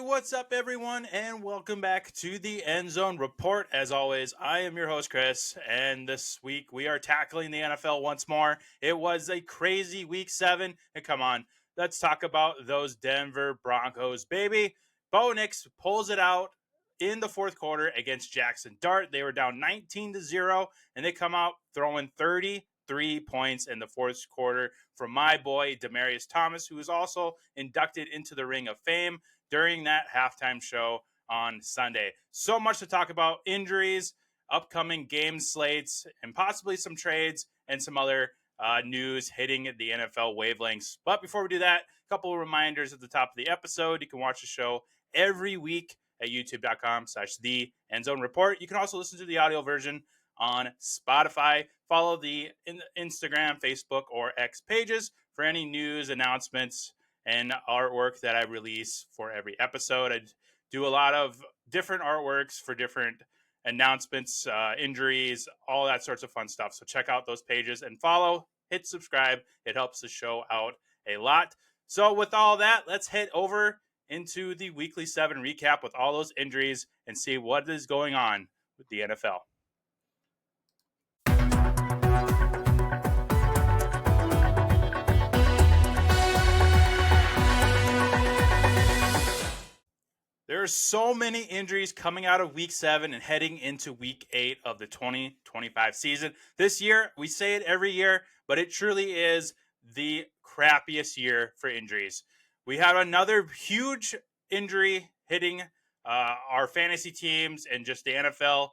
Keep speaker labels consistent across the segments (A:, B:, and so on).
A: What's up, everyone, and welcome back to the End Zone Report. As always, I am your host, Chris, and this week we are tackling the NFL once more. It was a crazy week 7, and come on, let's talk about those Denver Broncos, baby. Bo Nix pulls it out in the fourth quarter against Jackson Dart. They were down 19-0, and they come out throwing 33 points in the fourth quarter from my boy, Demaryius Thomas, who is also inducted into the Ring of Fame during that halftime show on Sunday. So much to talk about: injuries, upcoming game slates, and possibly some trades and some other news hitting the NFL wavelengths. But before we do that, a couple of reminders at the top of the episode. You can watch the show every week at youtube.com/the Endzone Report. You can also listen to the audio version on Spotify. Follow the Instagram, Facebook, or X pages for any news, announcements, and artwork that I release for every episode. I do a lot of different artworks for different announcements, injuries, all that sorts of fun stuff. So check out those pages and follow, hit subscribe. It helps the show out a lot. So with all that, let's head over into the weekly 7 recap with all those injuries and see what is going on with the NFL. There are so many injuries coming out of week 7 and heading into week 8 of the 2025 season. This year, we say it every year, but it truly is the crappiest year for injuries. We have another huge injury hitting our fantasy teams and just the NFL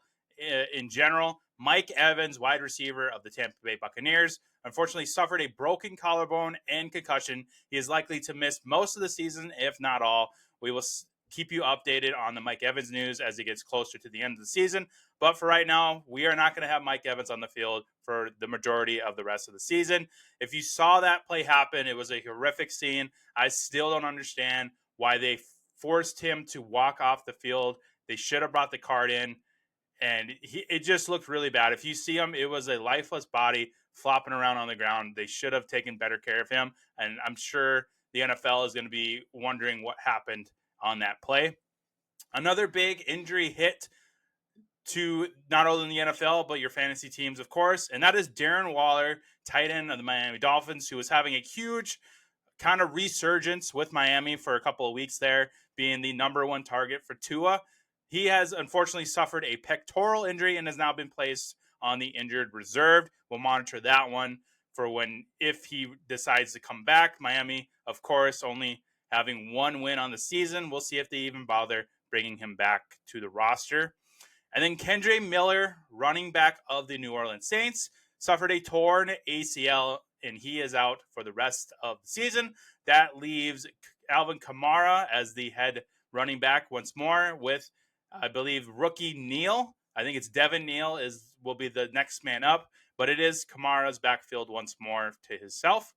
A: in general. Mike Evans, wide receiver of the Tampa Bay Buccaneers, unfortunately suffered a broken collarbone and concussion. He is likely to miss most of the season, if not all. We will keep you updated on the Mike Evans news as it gets closer to the end of the season. But for right now, we are not going to have Mike Evans on the field for the majority of the rest of the season. If you saw that play happen, it was a horrific scene. I still don't understand why they forced him to walk off the field. They should have brought the card in, and it just looked really bad. If you see him, it was a lifeless body flopping around on the ground. They should have taken better care of him, and I'm sure the NFL is going to be wondering what happened on that play. Another big injury hit to not only the NFL, but your fantasy teams, of course, and that is Darren Waller, tight end of the Miami Dolphins, who was having a huge kind of resurgence with Miami for a couple of weeks there, being the number 1 target for Tua. He has unfortunately suffered a pectoral injury and has now been placed on the injured reserve. We'll monitor that one for if he decides to come back. Miami, of course, only having 1 win on the season. We'll see if they even bother bringing him back to the roster. And then Kendre Miller, running back of the New Orleans Saints, suffered a torn ACL, and he is out for the rest of the season. That leaves Alvin Kamara as the head running back once more with, I believe, rookie Neal. I think it's Devin Neal will be the next man up, but it is Kamara's backfield once more to himself.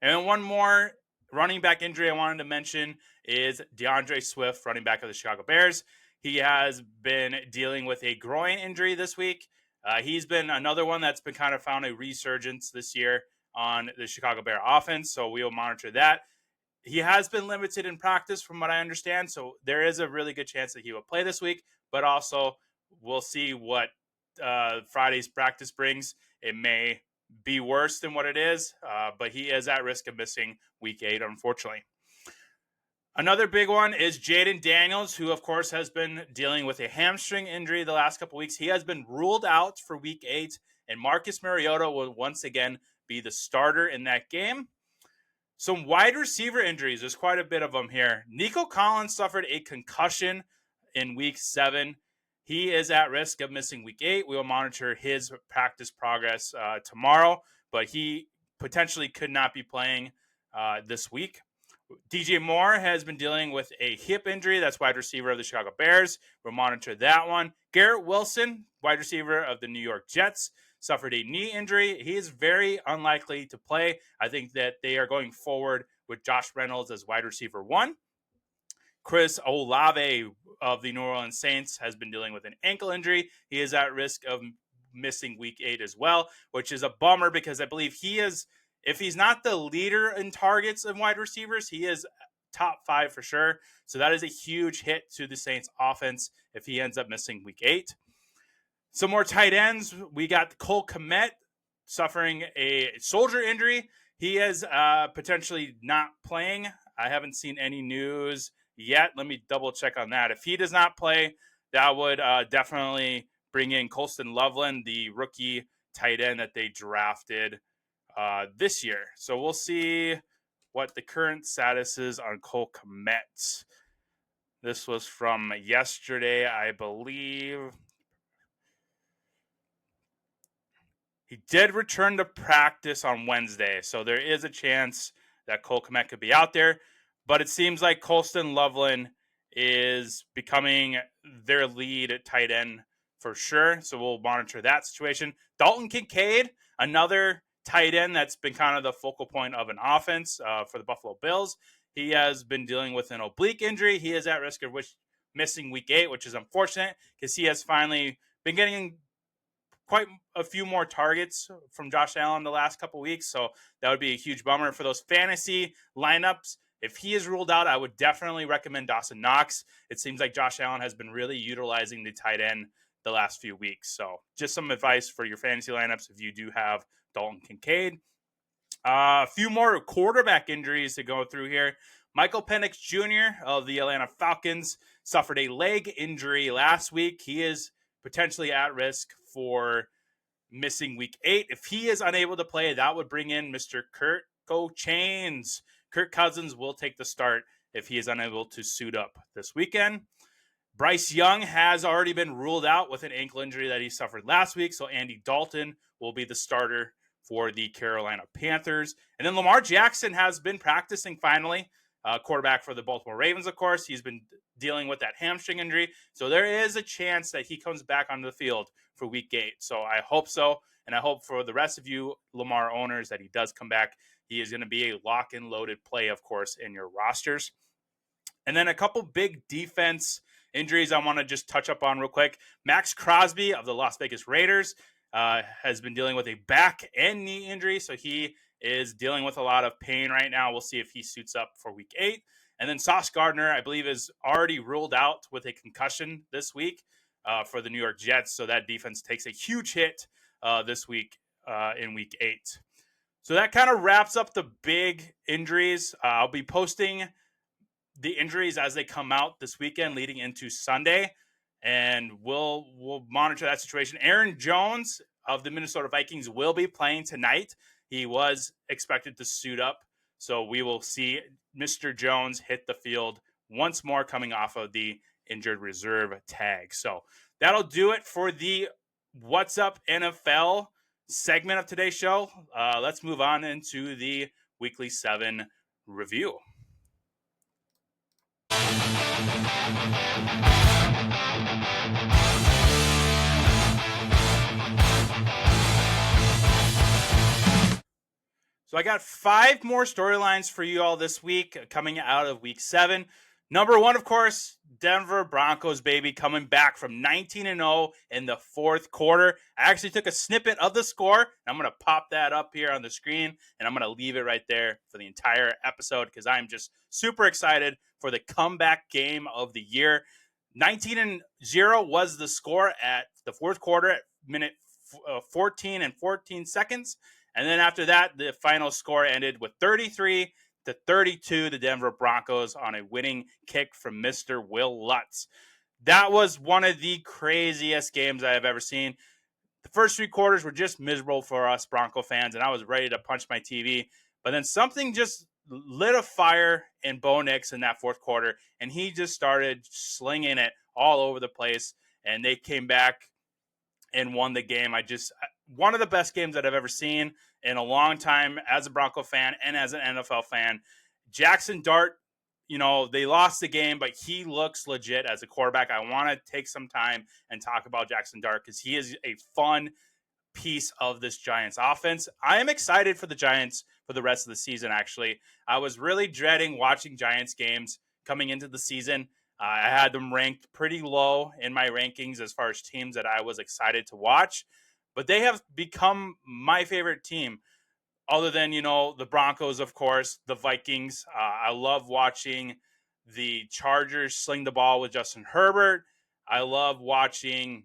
A: And one more running back injury I wanted to mention is DeAndre Swift, running back of the Chicago Bears. He has been dealing with a groin injury this week. He's been another one that's been kind of found a resurgence this year on the Chicago Bear offense, so we will monitor that. He has been limited in practice from what I understand, so there is a really good chance that he will play this week, but also we'll see what Friday's practice brings. It may be worse than what it is, but he is at risk of missing week 8, unfortunately. Another big one is Jaden Daniels, who, of course, has been dealing with a hamstring injury the last couple weeks. He has been ruled out for week 8, and Marcus Mariota will once again be the starter in that game. Some wide receiver injuries. There's quite a bit of them here. Nico Collins suffered a concussion in week 7. He is at risk of missing week 8. We will monitor his practice progress tomorrow, but he potentially could not be playing this week. DJ Moore has been dealing with a hip injury. That's wide receiver of the Chicago Bears. We'll monitor that one. Garrett Wilson, wide receiver of the New York Jets, suffered a knee injury. He is very unlikely to play. I think that they are going forward with Josh Reynolds as wide receiver 1. Chris Olave of the New Orleans Saints has been dealing with an ankle injury. He is at risk of missing week 8 as well, which is a bummer because I believe he is, if he's not the leader in targets and wide receivers, he is top 5 for sure. So that is a huge hit to the Saints offense if he ends up missing week 8. Some more tight ends. We got Cole Kmet suffering a shoulder injury. He is potentially not playing. I haven't seen any news yet. Let me double check on that. If he does not play, that would definitely bring in Colston Loveland, the rookie tight end that they drafted this year. So we'll see what the current status is on Cole Kmet. This was from yesterday, I believe. He did return to practice on Wednesday, so there is a chance that Cole Kmet could be out there. But it seems like Colston Loveland is becoming their lead tight end for sure. So we'll monitor that situation. Dalton Kincaid, another tight end that's been kind of the focal point of an offense for the Buffalo Bills. He has been dealing with an oblique injury. He is at risk of missing week 8, which is unfortunate because he has finally been getting quite a few more targets from Josh Allen the last couple weeks. So that would be a huge bummer for those fantasy lineups. If he is ruled out, I would definitely recommend Dawson Knox. It seems like Josh Allen has been really utilizing the tight end the last few weeks. So just some advice for your fantasy lineups if you do have Dalton Kincaid. A few more quarterback injuries to go through here. Michael Penix Jr. of the Atlanta Falcons suffered a leg injury last week. He is potentially at risk for missing week 8. If he is unable to play, that would bring in Mr. Kirk Cousins. Kirk Cousins will take the start if he is unable to suit up this weekend. Bryce Young has already been ruled out with an ankle injury that he suffered last week, so Andy Dalton will be the starter for the Carolina Panthers. And then Lamar Jackson has been practicing finally, quarterback for the Baltimore Ravens, of course. He's been dealing with that hamstring injury, so there is a chance that he comes back onto the field for week 8. So I hope so, and I hope for the rest of you Lamar owners that he does come back. He is going to be a lock and loaded play, of course, in your rosters. And then a couple big defense injuries I want to just touch up on real quick. Max Crosby of the Las Vegas Raiders has been dealing with a back and knee injury, so he is dealing with a lot of pain right now. We'll see if he suits up for week 8. And then Sauce Gardner, I believe, is already ruled out with a concussion this week for the New York Jets. So that defense takes a huge hit this week in week 8. So that kind of wraps up the big injuries. I'll be posting the injuries as they come out this weekend leading into Sunday, and we'll monitor that situation. Aaron Jones of the Minnesota Vikings will be playing tonight. He was expected to suit up, so we will see Mr. Jones hit the field once more coming off of the injured reserve tag. So that'll do it for the What's Up NFL segment of today's show. Let's move on into the Weekly 7 review. So I got 5 more storylines for you all this week coming out of week 7. Number 1, of course, Denver Broncos, baby, coming back from 19-0 in the fourth quarter. I actually took a snippet of the score, and I'm going to pop that up here on the screen, and I'm going to leave it right there for the entire episode because I'm just super excited for the comeback game of the year. 19-0 was the score at the fourth quarter at minute 14 and 14 seconds. And then after that, the final score ended with 33-32, the Denver Broncos on a winning kick from Mr. Will Lutz. That was one of the craziest games I have ever seen. The first 3 quarters were just miserable for us Bronco fans, and I was ready to punch my TV. But then something just lit a fire in Bo Nix in that fourth quarter, and he just started slinging it all over the place, and they came back and won the game. One of the best games that I've ever seen in a long time as a Bronco fan and as an NFL fan. Jackson Dart, they lost the game, but he looks legit as a quarterback. I want to take some time and talk about Jackson Dart because he is a fun piece of this Giants offense. I am excited for the Giants for the rest of the season, actually. I was really dreading watching Giants games coming into the season. I had them ranked pretty low in my rankings as far as teams that I was excited to watch, but they have become my favorite team. other than, the Broncos, of course, the Vikings. I love watching the Chargers sling the ball with Justin Herbert. I love watching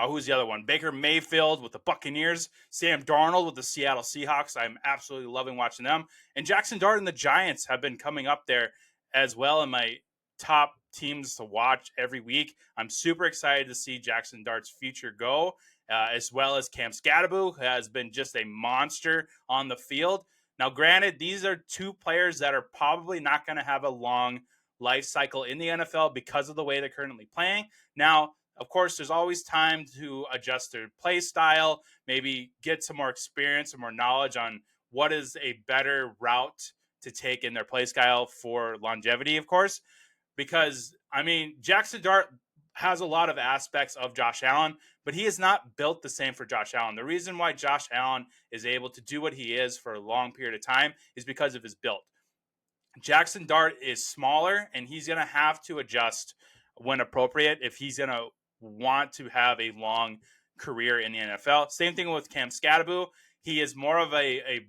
A: who's the other one? Baker Mayfield with the Buccaneers, Sam Darnold with the Seattle Seahawks. I'm absolutely loving watching them. And Jackson Dart and the Giants have been coming up there as well in my top teams to watch every week. I'm super excited to see Jackson Dart's future go, as well as Cam Scatterbo, who has been just a monster on the field. Now, granted, these are two players that are probably not going to have a long life cycle in the NFL because of the way they're currently playing. Now, of course, there's always time to adjust their play style, maybe get some more experience and more knowledge on what is a better route to take in their play style for longevity, of course. Because, Jackson Dart has a lot of aspects of Josh Allen, but he is not built the same for Josh Allen. The reason why Josh Allen is able to do what he is for a long period of time is because of his build. Jackson Dart is smaller, and he's going to have to adjust when appropriate if he's going to want to have a long career in the NFL. Same thing with Cam Scatterbo. He is more of a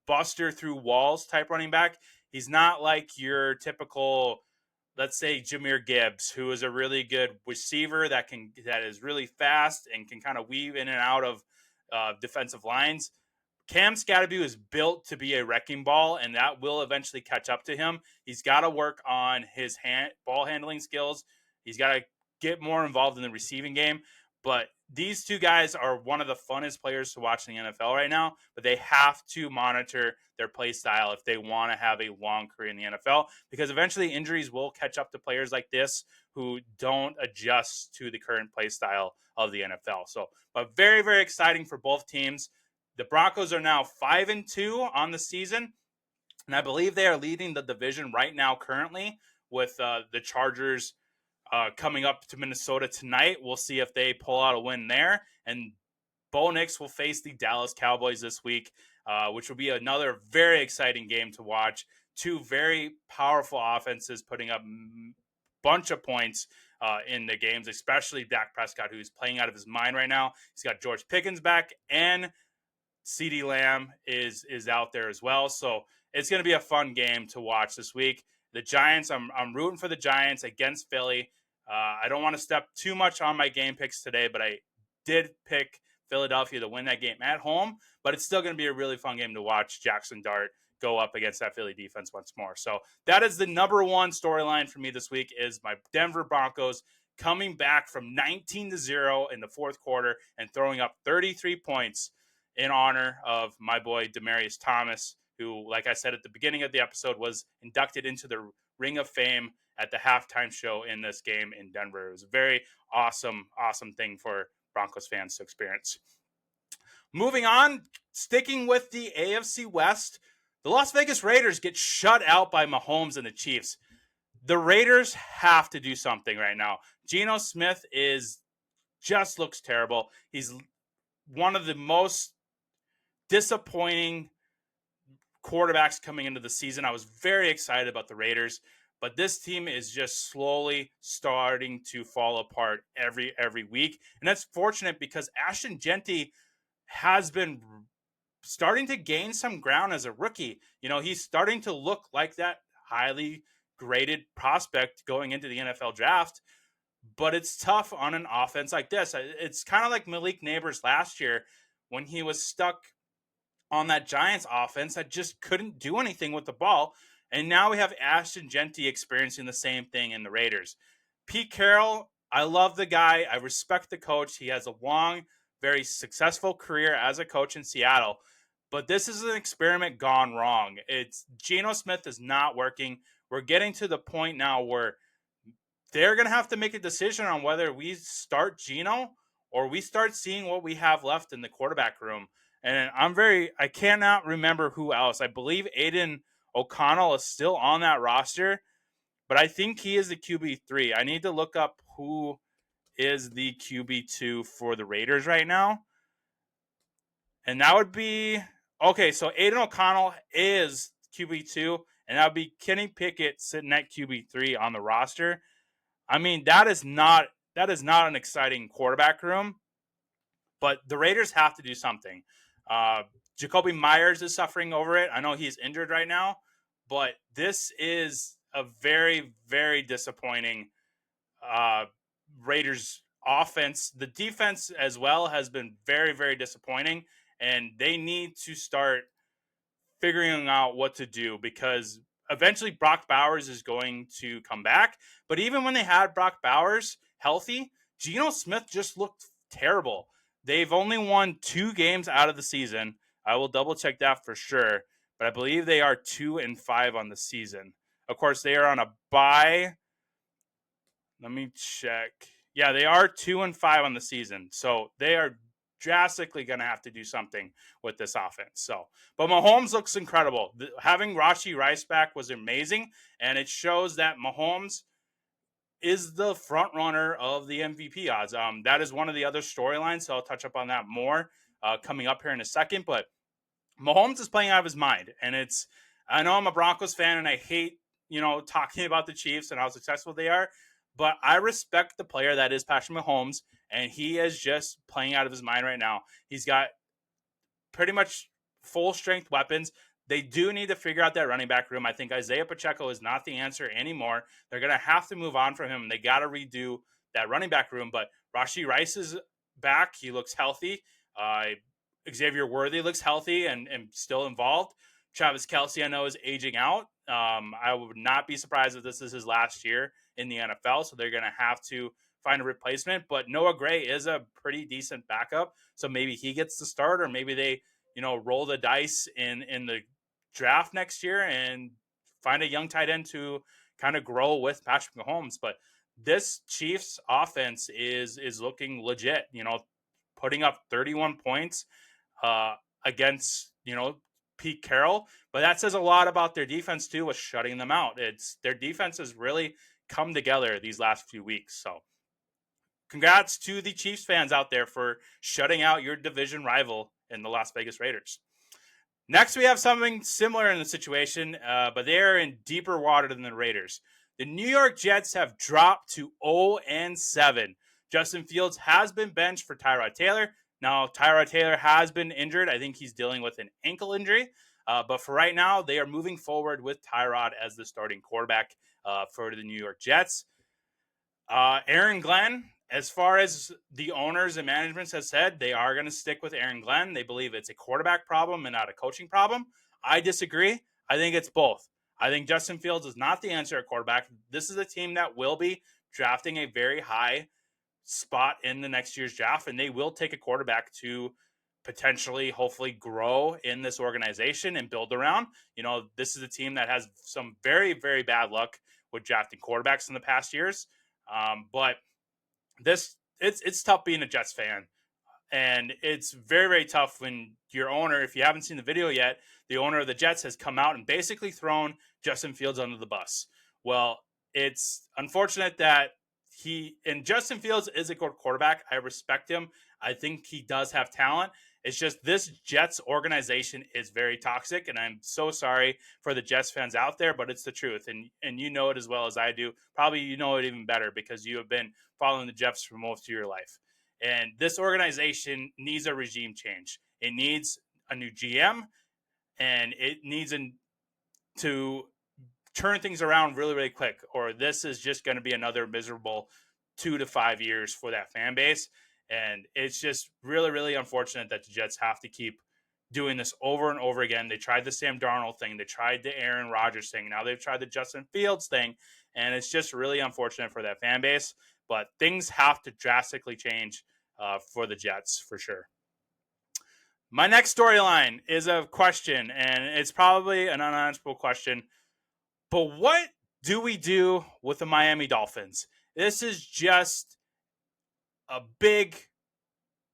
A: buster through walls type running back. He's not like your typical, let's say, Jahmyr Gibbs, who is a really good receiver that is really fast and can kind of weave in and out of defensive lines. Cam Scatterbo is built to be a wrecking ball, and that will eventually catch up to him. He's got to work on his ball handling skills. He's got to get more involved in the receiving game. But these two guys are one of the funnest players to watch in the NFL right now, but they have to monitor their play style if they want to have a long career in the NFL, because eventually injuries will catch up to players like this who don't adjust to the current play style of the NFL. So, but very, very exciting for both teams. The Broncos are now 5-2 on the season, and I believe they are leading the division right now currently with the Chargers coming up to Minnesota tonight. We'll see if they pull out a win there. And Bo Nix will face the Dallas Cowboys this week, which will be another very exciting game to watch. Two very powerful offenses putting up a bunch of points in the games, especially Dak Prescott, who's playing out of his mind right now. He's got George Pickens back, and CeeDee Lamb is out there as well. So it's going to be a fun game to watch this week. The Giants, I'm rooting for the Giants against Philly. I don't want to step too much on my game picks today, but I did pick Philadelphia to win that game at home. But it's still going to be a really fun game to watch Jackson Dart go up against that Philly defense once more. So that is the number one storyline for me this week, is my Denver Broncos coming back from 19-0 in the fourth quarter and throwing up 33 points in honor of my boy Demaryius Thomas, who, like I said at the beginning of the episode, was inducted into the Ring of Fame at the halftime show in this game in Denver. It was a very awesome thing for Broncos fans to experience. Moving on, sticking with the AFC West, the Las Vegas Raiders get shut out by Mahomes and the Chiefs. The Raiders have to do something right now. Geno Smith just looks terrible. He's one of the most disappointing quarterbacks coming into the season. I was very excited about the Raiders, but this team is just slowly starting to fall apart every week. And that's fortunate because Ashton Jeanty has been starting to gain some ground as a rookie. He's starting to look like that highly graded prospect going into the NFL draft. But it's tough on an offense like this. It's kind of like Malik Neighbors last year when he was stuck on that Giants offense that just couldn't do anything with the ball. And now we have Ashton Jeanty experiencing the same thing in the Raiders. Pete Carroll, I love the guy. I respect the coach. He has a long, very successful career as a coach in Seattle. But this is an experiment gone wrong. Geno Smith is not working. We're getting to the point now where they're going to have to make a decision on whether we start Geno or we start seeing what we have left in the quarterback room. And I cannot remember who else. I believe Aiden O'Connell is still on that roster, but I think he is the QB3. I need to look up who is the QB2 for the Raiders right now. And that would be, okay, so Aiden O'Connell is QB2, and that would be Kenny Pickett sitting at QB3 on the roster. That is not an exciting quarterback room, but the Raiders have to do something. Jacoby Myers is suffering over it. I know he's injured right now, but this is a very, very disappointing uh, Raiders offense. The defense as well has been very, very disappointing, and they need to start figuring out what to do because eventually Brock Bowers is going to come back. But even when they had Brock Bowers healthy, Geno Smith just looked terrible. They've only won 2 games out of the season. I will double check that for sure, but I believe they are 2-5 on the season. Of course, they are on a bye. Let me check. Yeah, they are 2-5 on the season, so they are drastically going to have to do something with this offense. So, but Mahomes looks incredible. Having Rashee Rice back was amazing, and it shows that Mahomes is the front runner of the MVP odds. That is one of the other storylines, so I'll touch up on that more coming up here in a second. But Mahomes is playing out of his mind, and I know I'm a Broncos fan, and I hate talking about the Chiefs and how successful they are, but I respect the player that is Patrick Mahomes, and he is just playing out of his mind right now. He's got pretty much full strength weapons. They do need to figure out that running back room. I think Isaiah Pacheco is not the answer anymore. They're going to have to move on from him. They got to redo that running back room. But Rashee Rice is back. He looks healthy. Xavier Worthy looks healthy and still involved. Travis Kelce, I know, is aging out. I would not be surprised if this is his last year in the NFL. So they're going to have to find a replacement. But Noah Gray is a pretty decent backup. So maybe he gets the start, or maybe they, roll the dice in the draft next year and find a young tight end to kind of grow with Patrick Mahomes. But this Chiefs offense is looking legit, putting up 31 points against, Pete Carroll. But that says a lot about their defense too, with shutting them out. It's their defense has really come together these last few weeks. So congrats to the Chiefs fans out there for shutting out your division rival in the Las Vegas Raiders. Next, we have something similar in the situation, but they're in deeper water than the Raiders. The New York Jets have dropped to 0-7. Justin Fields has been benched for Tyrod Taylor. Now, Tyrod Taylor has been injured. I think he's dealing with an ankle injury. But for right now, they are moving forward with Tyrod as the starting quarterback for the New York Jets. Aaron Glenn, as far as the owners and management has said, they are going to stick with Aaron Glenn. They believe it's a quarterback problem and not a coaching problem. I disagree. I think it's both. I think Justin Fields is not the answer at quarterback. This is a team that will be drafting a very high spot in the next year's draft, and they will take a quarterback to potentially, hopefully, grow in this organization and build around. This is a team that has some very, very bad luck with drafting quarterbacks in the past years. But it's tough being a Jets fan, and it's very, very tough when your owner, if you haven't seen the video yet, the owner of the Jets has come out and basically thrown Justin Fields under the bus. Well, it's unfortunate that Justin Fields is a good quarterback. I respect him. I think he does have talent. It's just this Jets organization is very toxic, and I'm so sorry for the Jets fans out there, but it's the truth, and you know it as well as I do. Probably you know it even better because you have been following the Jets for most of your life. And this organization needs a regime change. It needs a new GM, and it needs to turn things around really, really quick, or this is just going to be another miserable 2 to 5 years for that fan base. And it's just really, really unfortunate that the Jets have to keep doing this over and over again. They tried the Sam Darnold thing. They tried the Aaron Rodgers thing. Now they've tried the Justin Fields thing. And it's just really unfortunate for that fan base. But things have to drastically change for the Jets for sure. My next storyline is a question, and it's probably an unanswerable question. But what do we do with the Miami Dolphins? This is just a big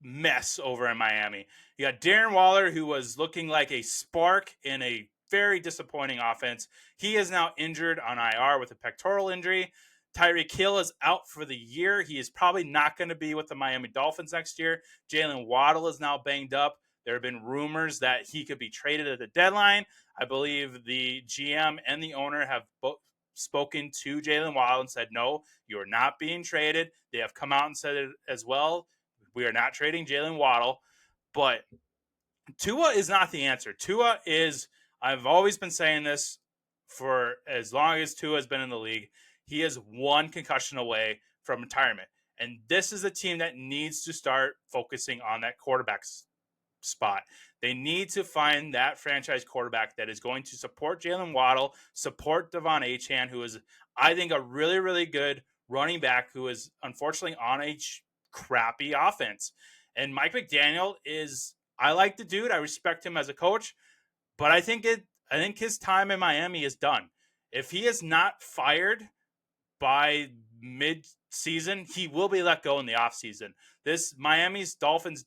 A: mess over in Miami. You got Darren Waller, who was looking like a spark in a very disappointing offense. He is now injured on IR with a pectoral injury. Tyreek Hill is out for the year. He is probably not going to be with the Miami Dolphins next year. Jalen Waddle is now banged up. There have been rumors that he could be traded at the deadline. I believe the GM and the owner have both spoken to Jalen Waddle and said, no, you are not being traded. They have come out and said it as well. We are not trading Jalen Waddle. But Tua is not the answer. Tua is, I've always been saying this for as long as Tua has been in the league. He is one concussion away from retirement. And this is a team that needs to start focusing on that quarterback spot. They need to find that franchise quarterback that is going to support Jalen Waddle, support Devon Achane, who is, I think, a really, really good running back who is unfortunately on a crappy offense. And Mike McDaniel is, I like the dude. I respect him as a coach, but I think his time in Miami is done. If he is not fired by mid-season, he will be let go in the offseason. This Miami's Dolphins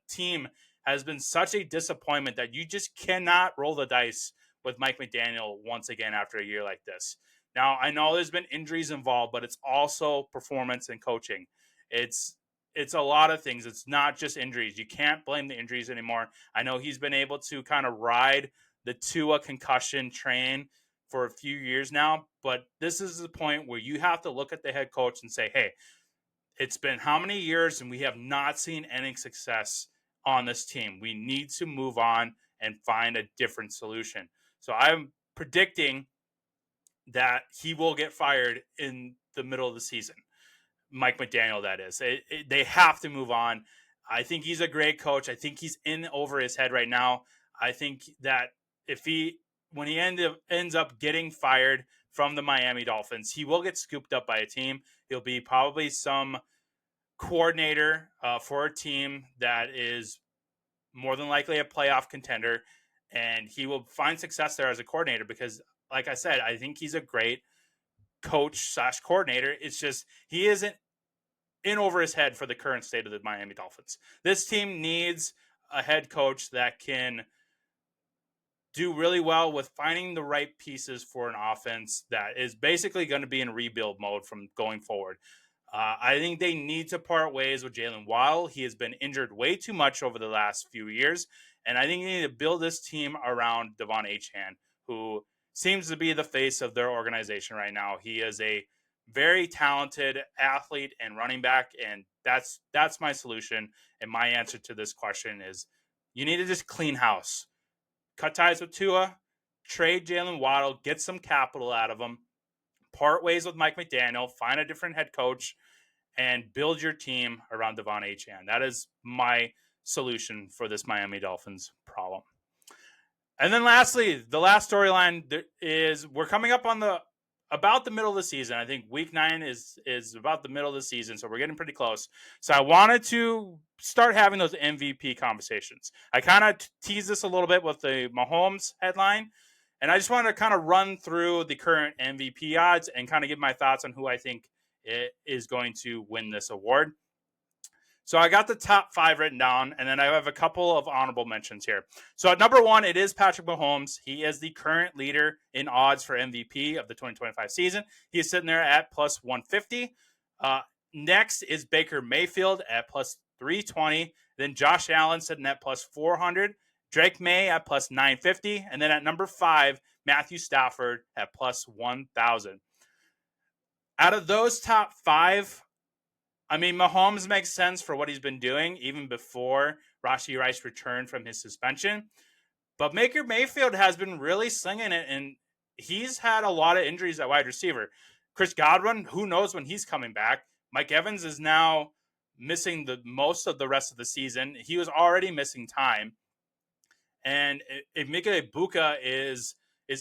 A: team has been such a disappointment that you just cannot roll the dice with Mike McDaniel once again after a year like this. Now, I know there's been injuries involved, but it's also performance and coaching. It's it's a lot of things. It's not just injuries. You can't blame the injuries anymore. I know he's been able to kind of ride the Tua concussion train for a few years now, but this is the point where you have to look at the head coach and say, hey, it's been how many years and we have not seen any success on this team. We need to move on and find a different solution. So I'm predicting that he will get fired in the middle of the season. Mike McDaniel, that is. They have to move on. I think he's a great coach. I think he's in over his head right now. I think that if he, when he ends up getting fired from the Miami Dolphins, he will get scooped up by a team. He'll be probably some coordinator for a team that is more than likely a playoff contender, and he will find success there as a coordinator because, like I said, I think he's a great coach/coordinator. It's just he isn't in over his head for the current state of the Miami Dolphins. This team needs a head coach that can do really well with finding the right pieces for an offense that is basically going to be in rebuild mode from going forward. I think they need to part ways with Jalen Waddle. He has been injured way too much over the last few years. And I think they need to build this team around Devon Achane, who seems to be the face of their organization right now. He is a very talented athlete and running back, and that's my solution. And my answer to this question is you need to just clean house. Cut ties with Tua, trade Jalen Waddle, get some capital out of him, part ways with Mike McDaniel, find a different head coach, and build your team around Devon Achane. That is my solution for this Miami Dolphins problem. And then lastly, the last storyline is we're coming up on about the middle of the season. I think week 9 is about the middle of the season, so we're getting pretty close. So I wanted to start having those MVP conversations. I kind of teased this a little bit with the Mahomes headline, and I just wanted to kind of run through the current MVP odds and kind of give my thoughts on who I think is going to win this award. So I got the top 5 written down, and then I have a couple of honorable mentions here. So at number 1, it is Patrick Mahomes. He is the current leader in odds for MVP of the 2025 season. He is sitting there at plus 150. Next is Baker Mayfield at plus 320. Then Josh Allen sitting at plus 400. Drake May at plus 950. And then at number 5, Matthew Stafford at plus 1,000. Out of those top 5, I mean, Mahomes makes sense for what he's been doing even before Rashee Rice returned from his suspension. But Baker Mayfield has been really slinging it, and he's had a lot of injuries at wide receiver. Chris Godwin, who knows when he's coming back. Mike Evans is now missing the most of the rest of the season. He was already missing time. And Emeka Egbuka is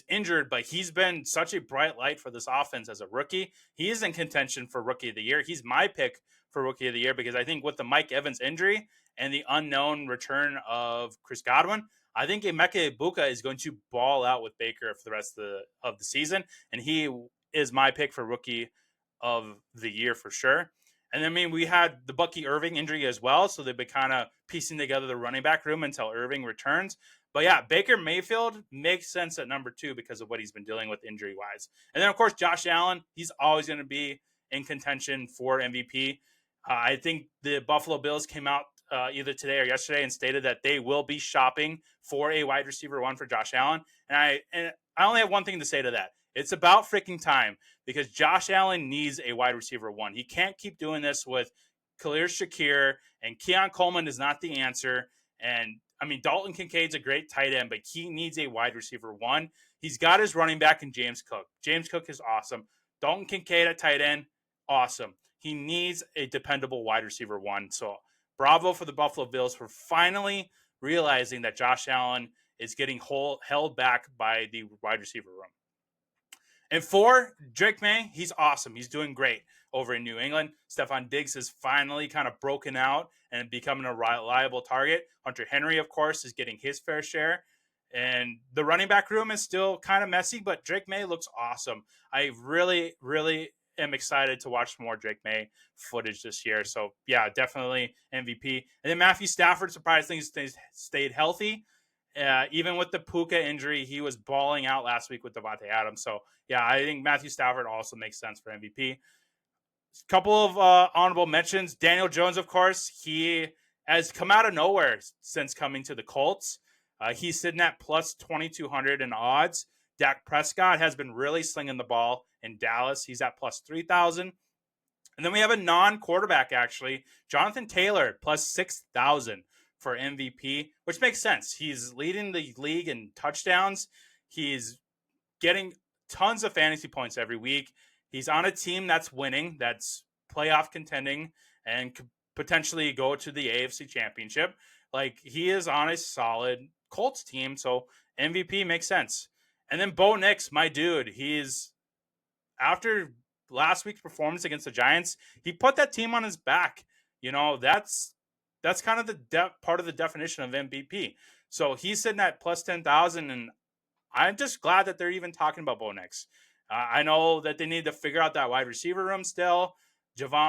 A: injured, but he's been such a bright light for this offense as a rookie. He is in contention for Rookie of the Year. He's my pick for Rookie of the Year because I think with the Mike Evans injury and the unknown return of Chris Godwin, I think Emeka Egbuka is going to ball out with Baker for the rest of the season, and he is my pick for Rookie of the Year for sure. And I mean, we had the Bucky Irving injury as well, so they've been kind of piecing together the running back room until Irving returns. But yeah, Baker Mayfield makes sense at number 2 because of what he's been dealing with injury-wise. And then, of course, Josh Allen, he's always going to be in contention for MVP. I think the Buffalo Bills came out either today or yesterday and stated that they will be shopping for a wide receiver 1 for Josh Allen. And I only have one thing to say to that. It's about freaking time because Josh Allen needs a wide receiver 1. He can't keep doing this with Khalil Shakir, and Keon Coleman is not the answer. And I mean, Dalton Kincaid's a great tight end, but he needs a wide receiver one. He's got his running back in James Cook. James Cook is awesome. Dalton Kincaid at tight end, awesome. He needs a dependable wide receiver one. So bravo for the Buffalo Bills for finally realizing that Josh Allen is getting held back by the wide receiver room. And 4, Drake May, he's awesome. He's doing great over in New England. Stephon Diggs has finally kind of broken out and becoming a reliable target. Hunter Henry, of course, is getting his fair share. And the running back room is still kind of messy, but Drake May looks awesome. I really, really am excited to watch more Drake May footage this year. So, yeah, definitely MVP. And then Matthew Stafford, surprisingly, stayed healthy. Even with the Puka injury, he was balling out last week with Devontae Adams. So, yeah, I think Matthew Stafford also makes sense for MVP. Couple of honorable mentions. Daniel Jones, of course, he has come out of nowhere since coming to the Colts. He's sitting at plus 2,200 in odds. Dak Prescott has been really slinging the ball in Dallas. He's at plus 3,000. And then we have a non-quarterback, actually. Jonathan Taylor, plus 6,000 for MVP, which makes sense. He's leading the league in touchdowns. He's getting tons of fantasy points every week. He's on a team that's winning, that's playoff contending, and could potentially go to the AFC Championship. Like, he is on a solid Colts team, so MVP makes sense. And then Bo Nix, my dude, he's after last week's performance against the Giants, he put that team on his back. You know, that's kind of the part of the definition of MVP. So he's sitting at plus 10,000, and I'm just glad that they're even talking about Bo Nix. I know that they need to figure out that wide receiver room still. J.K.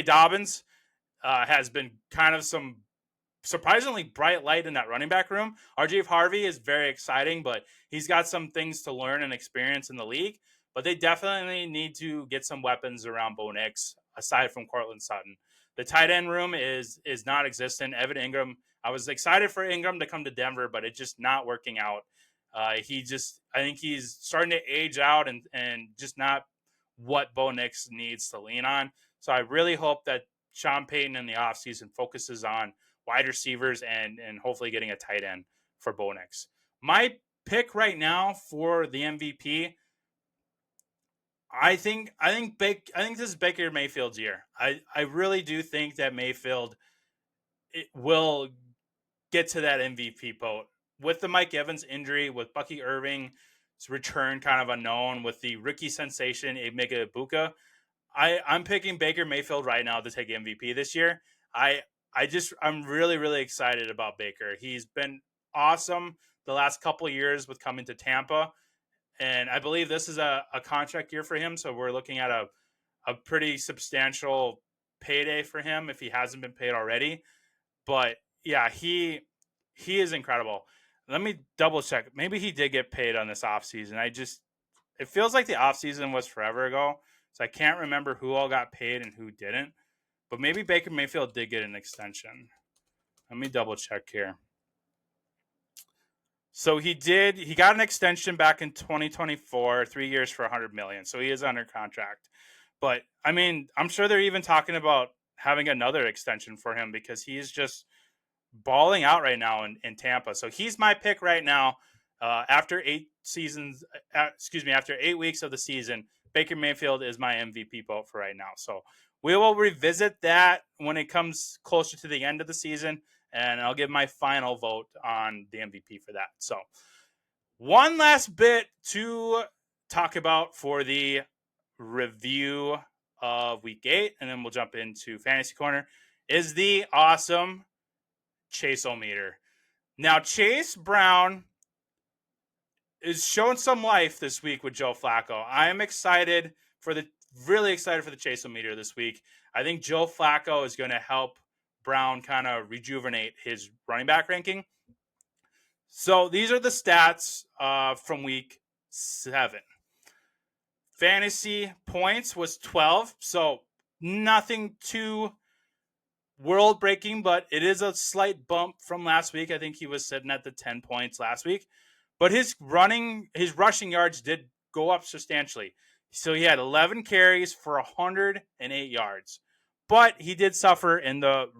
A: Dobbins has been kind of some surprisingly bright light in that running back room. RJ Harvey is very exciting, but he's got some things to learn and experience in the league. But they definitely need to get some weapons around Bo Nix, aside from Cortland Sutton. The tight end room is non-existent. Evan Ingram, I was excited for Ingram to come to Denver, but it's just not working out. I think he's starting to age out and just not what Bo Nix needs to lean on. So I really hope that Sean Payton in the offseason focuses on wide receivers and hopefully getting a tight end for Bo Nix. My pick right now for the MVP, I think this is Baker Mayfield's year. I really do think that Mayfield will get to that MVP boat. With the Mike Evans injury, with Bucky Irving's return kind of unknown, with the rookie sensation Emeka Ibuka, I'm picking Baker Mayfield right now to take MVP this year. I'm really, really excited about Baker. He's been awesome the last couple of years with coming to Tampa. And I believe this is a contract year for him. So we're looking at a pretty substantial payday for him if he hasn't been paid already. But yeah, he is incredible. Let me double check. Maybe he did get paid on this offseason. It feels like the offseason was forever ago. So I can't remember who all got paid and who didn't. But maybe Baker Mayfield did get an extension. Let me double check here. So he got an extension back in 2024, 3 years for $100 million. So he is under contract. But I mean, I'm sure they're even talking about having another extension for him because he's just balling out right now in Tampa. So he's my pick right now. After 8 weeks of the season, Baker Mayfield is my MVP vote for right now. So we will revisit that when it comes closer to the end of the season, and I'll give my final vote on the MVP for that. So one last bit to talk about for the review of Week 8, and then we'll jump into Fantasy Corner, is the awesome Chase-O-meter. Now, Chase Brown is showing some life this week with Joe Flacco. I am really excited for the Chase-O-meter this week. I think Joe Flacco is going to help Brown kind of rejuvenate his running back ranking. So these are the stats from Week 7. Fantasy points was 12, so nothing too world-breaking, but it is a slight bump from last week. I think he was sitting at the 10 points last week. But his rushing yards did go up substantially. So he had 11 carries for 108 yards. but he did suffer in the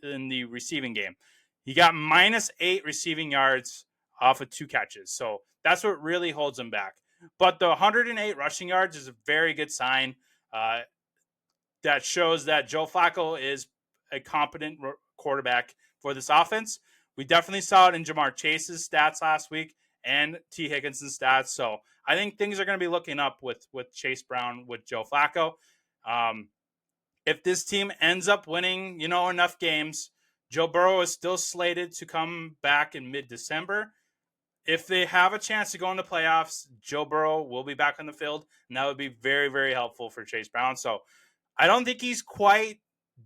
A: in the receiving game. He got -8 receiving yards off of 2 catches. So that's what really holds him back. But the 108 rushing yards is a very good sign. Uh, that shows that Joe Flacco is a competent quarterback for this offense. We definitely saw it in Jamar Chase's stats last week and T. Higginson's stats. So I think things are going to be looking up with Chase Brown, with Joe Flacco. If this team ends up winning, enough games, Joe Burrow is still slated to come back in mid-December. If they have a chance to go in the playoffs, Joe Burrow will be back on the field, and that would be very, very helpful for Chase Brown. So I don't think he's quite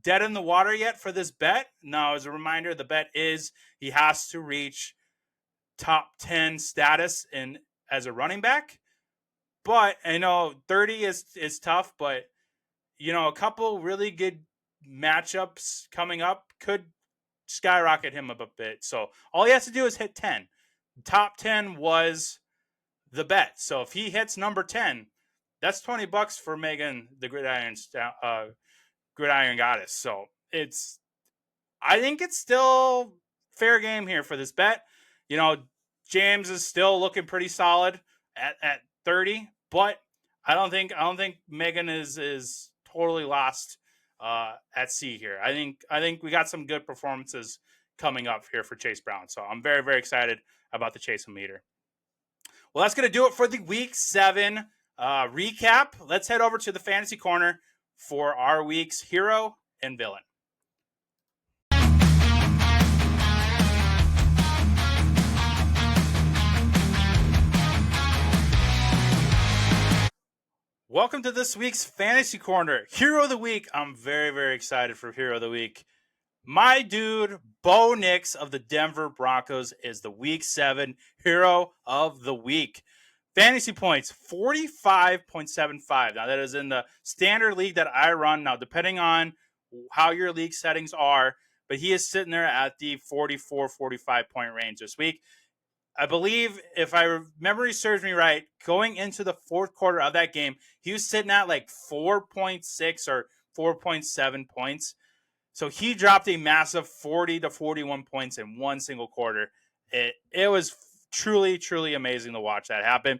A: dead in the water yet for this bet. Now, as a reminder, the bet is he has to reach top 10 status as a running back. But I know 30 is tough, but a couple really good matchups coming up could skyrocket him up a bit. So all he has to do is hit 10. Top 10 was the bet. So if he hits number 10, that's $20 for Megan, the Gridiron Goddess. So I think it's still fair game here for this bet. James is still looking pretty solid at 30, but I don't think Megan is totally lost at sea here. I think we got some good performances coming up here for Chase Brown. So I'm very, very excited about the Chase meter. Well, that's going to do it for the Week 7 recap. Let's head over to the Fantasy Corner for our week's hero and villain. Welcome to this week's Fantasy Corner. Hero of the Week. I'm very, very excited for Hero of the Week. My dude, Bo Nix of the Denver Broncos, is the Week 7 Hero of the Week. Fantasy points, 45.75. Now, that is in the standard league that I run. Now, depending on how your league settings are, but he is sitting there at the 44, 45 point range this week. I believe, if memory serves me right, going into the fourth quarter of that game, he was sitting at like 4.6 or 4.7 points. So he dropped a massive 40 to 41 points in one single quarter. It was truly, truly amazing to watch that happen.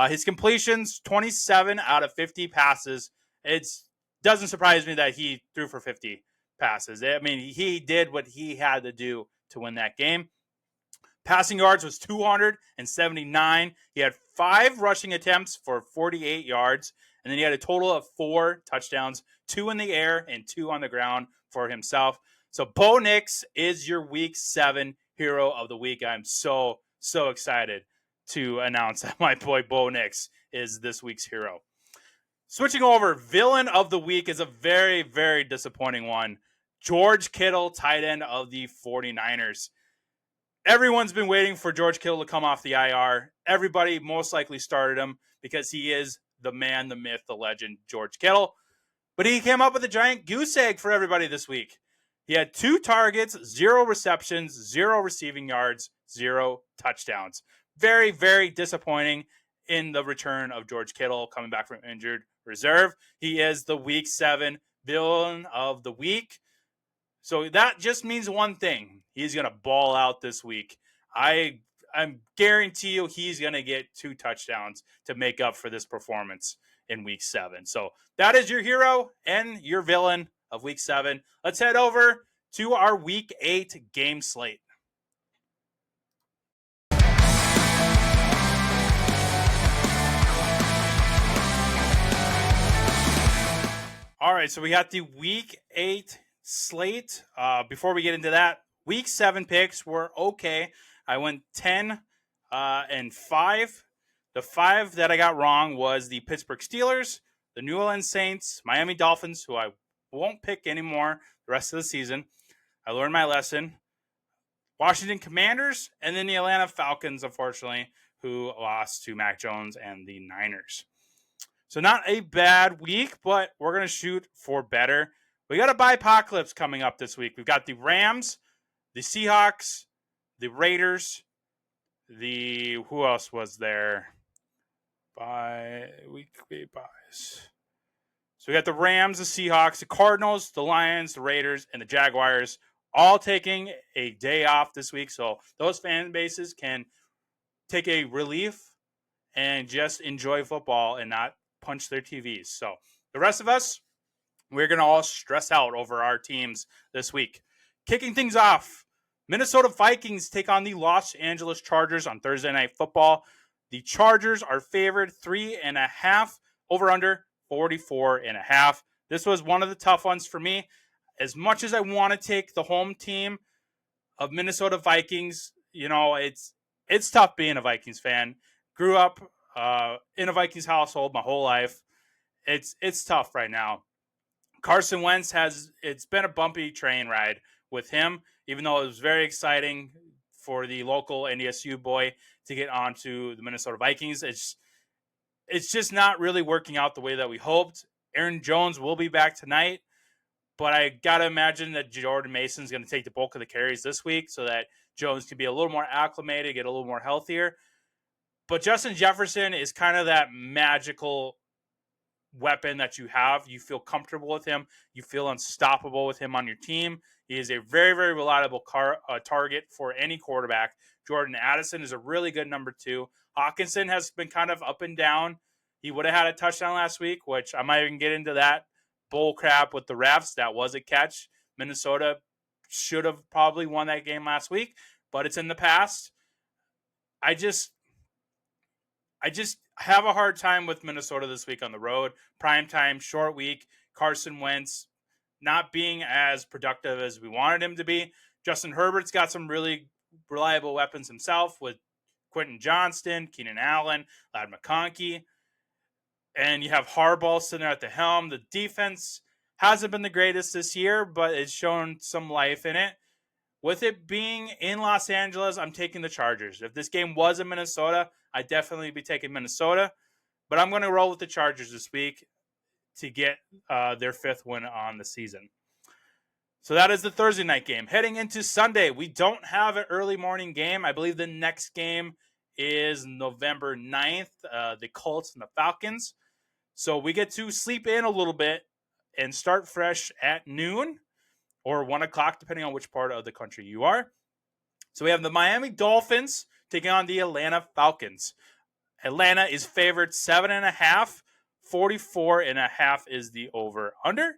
A: His completions, 27 out of 50 passes. It doesn't surprise me that he threw for 50 passes. I mean, he did what he had to do to win that game. Passing yards was 279. He had 5 rushing attempts for 48 yards. And then he had a total of 4 touchdowns, 2 in the air and 2 on the ground for himself. So Bo Nix is your Week 7 Hero of the Week. I'm so, so excited to announce that my boy Bo Nix is this week's hero. Switching over, Villain of the Week is a very, very disappointing one. George Kittle, tight end of the 49ers. Everyone's been waiting for George Kittle to come off the IR. Everybody most likely started him because he is the man, the myth, the legend, George Kittle. But he came up with a giant goose egg for everybody this week. He had 2 targets, 0 receptions, 0 receiving yards, 0 touchdowns. Very, very disappointing in the return of George Kittle coming back from injured reserve. He is the Week 7 Villain of the Week. So that just means one thing. He's going to ball out this week. I guarantee you he's going to get 2 touchdowns to make up for this performance in Week 7. So that is your hero and your villain of Week 7. Let's head over to our Week 8 game slate. All right, so we got the Week 8 slate. Before we get into that, Week 7 picks were okay. I went 10 and 5. The 5 that I got wrong was the Pittsburgh Steelers, the New Orleans Saints, Miami Dolphins, who I won't pick anymore the rest of the season. I learned my lesson. Washington Commanders, and then the Atlanta Falcons, unfortunately, who lost to Mac Jones and the Niners. So not a bad week, but we're going to shoot for better. We got a bye-apocalypse coming up this week. We've got the Rams, the Seahawks, the Raiders, who else was there? Weekly buys. So we got the Rams, the Seahawks, the Cardinals, the Lions, the Raiders, and the Jaguars all taking a day off this week. So those fan bases can take a relief and just enjoy football and not punch their TVs. So the rest of us, we're going to all stress out over our teams this week. Kicking things off, Minnesota Vikings take on the Los Angeles Chargers on Thursday Night Football. The Chargers are favored 3.5, over under 44.5. This was one of the tough ones for me. As much as I want to take the home team of Minnesota Vikings, it's tough being a Vikings fan. Grew up in a Vikings household my whole life. It's tough right now. Carson Wentz it's been a bumpy train ride with him, even though it was very exciting for the local NDSU boy to get onto the Minnesota Vikings. It's just not really working out the way that we hoped. Aaron Jones will be back tonight, but I got to imagine that Jordan Mason's going to take the bulk of the carries this week so that Jones can be a little more acclimated, get a little more healthier. But Justin Jefferson is kind of that magical weapon that you have. You feel comfortable with him. You feel unstoppable with him on your team. He is a very, very reliable target for any quarterback. Jordan Addison is a really good number 2. Hawkinson has been kind of up and down. He would have had a touchdown last week, which I might even get into that bull crap with the refs. That was a catch. Minnesota should have probably won that game last week, but it's in the past. I just have a hard time with Minnesota this week on the road. Primetime, short week. Carson Wentz not being as productive as we wanted him to be. Justin Herbert's got some really reliable weapons himself with Quentin Johnston, Keenan Allen, Ladd McConkey. And you have Harbaugh sitting at the helm. The defense hasn't been the greatest this year, but it's shown some life in it. With it being in Los Angeles, I'm taking the Chargers. If this game was in Minnesota, I'd definitely be taking Minnesota. But I'm going to roll with the Chargers this week to get their 5th win on the season. So that is the Thursday night game. Heading into Sunday, we don't have an early morning game. I believe the next game is November 9th, the Colts and the Falcons. So we get to sleep in a little bit and start fresh at noon or 1 o'clock, depending on which part of the country you are. So we have the Miami Dolphins taking on the Atlanta Falcons. Atlanta is favored 7.5. 44.5 is the over-under.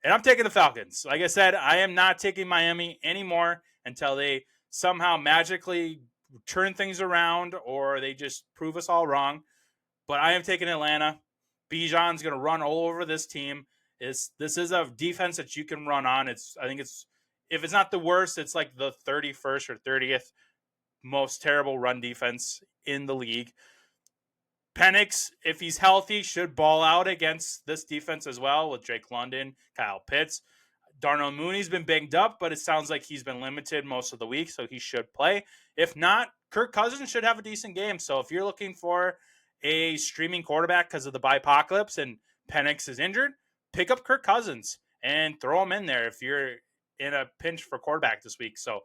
A: And I'm taking the Falcons. Like I said, I am not taking Miami anymore until they somehow magically turn things around or they just prove us all wrong. But I am taking Atlanta. Bijan's going to run all over this team. This is a defense that you can run on. If it's not the worst, it's like the 31st or 30th most terrible run defense in the league. Penix, if he's healthy, should ball out against this defense as well with Drake London, Kyle Pitts. Darnell Mooney's been banged up, but it sounds like he's been limited most of the week, so he should play. If not, Kirk Cousins should have a decent game. So if you're looking for a streaming quarterback because of the bipocalypse and Penix is injured, pick up Kirk Cousins and throw him in there if you're in a pinch for quarterback this week. So